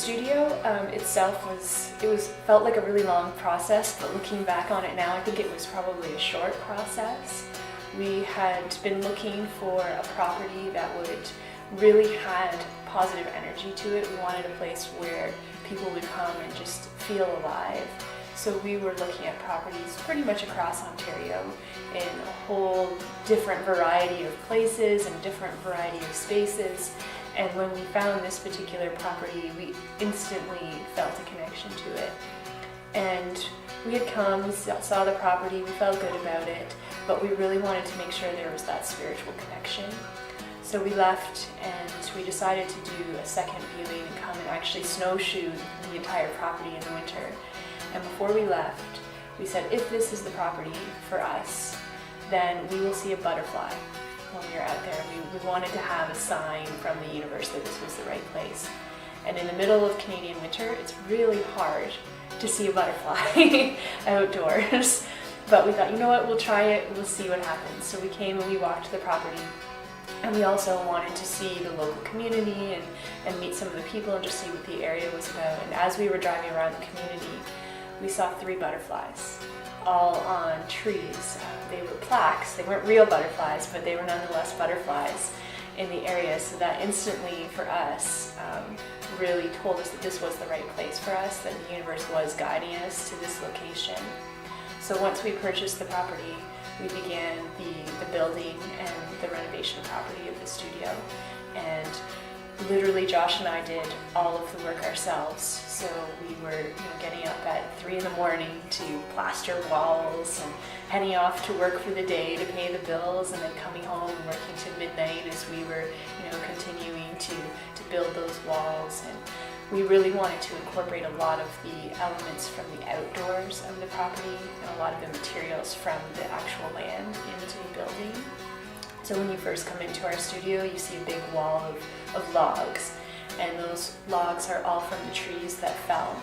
studio itself felt like a really long process, but looking back on it now, I think it was probably a short process. We had been looking for a property that really had positive energy to it. We wanted a place where people would come and just feel alive. So we were looking at properties pretty much across Ontario in a whole different variety of places and different variety of spaces. And when we found this particular property, we instantly felt a connection to it. And we had come, we saw the property, we felt good about it, but we really wanted to make sure there was that spiritual connection. So we left and we decided to do a second viewing and come and actually snowshoe the entire property in the winter. And before we left, we said, if this is the property for us, then we will see a butterfly when we were out there. We wanted to have a sign from the universe that this was the right place. And in the middle of Canadian winter, it's really hard to see a butterfly outdoors. But we thought, you know what, we'll try it, we'll see what happens. So we came and we walked the property. And we also wanted to see the local community and meet some of the people and just see what the area was about. And as we were driving around the community, we saw 3 butterflies, all on trees. They were plaques. They weren't real butterflies, but they were nonetheless butterflies in the area. So that instantly, for us, really told us that this was the right place for us, that the universe was guiding us to this location. So once we purchased the property, we began the building and the renovation property of the studio. And literally Josh and I did all of the work ourselves. So we were getting up at 3 in the morning to plaster walls and heading off to work for the day to pay the bills, and then coming home and working to midnight as we were continuing to build those walls. And we really wanted to incorporate a lot of the elements from the outdoors of the property and a lot of the materials from the actual land into the building. So when you first come into our studio, you see a big wall of logs, and those logs are all from the trees that fell.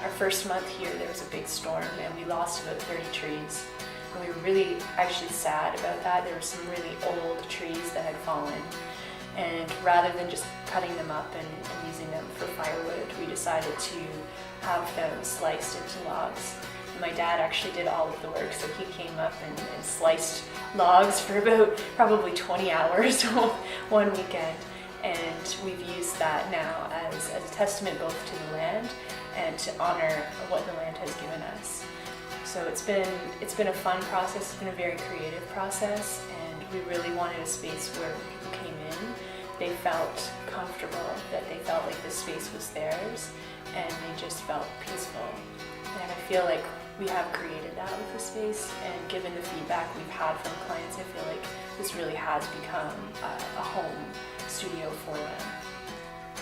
Our first month here, there was a big storm and we lost about 30 trees. And we were really actually sad about that. There were some really old trees that had fallen. And rather than just cutting them up and using them for firewood, we decided to have them sliced into logs. And my dad actually did all of the work, so he came up and sliced logs for about probably 20 hours one weekend. And we've used that now as a testament both to the land and to honor what the land has given us. So it's been a fun process, it's been a very creative process, and we really wanted a space where people came in, they felt comfortable, that they felt like this space was theirs, and they just felt peaceful. And I feel like we have created that with the space, and given the feedback we've had from clients, I feel like this really has become a home studio for them.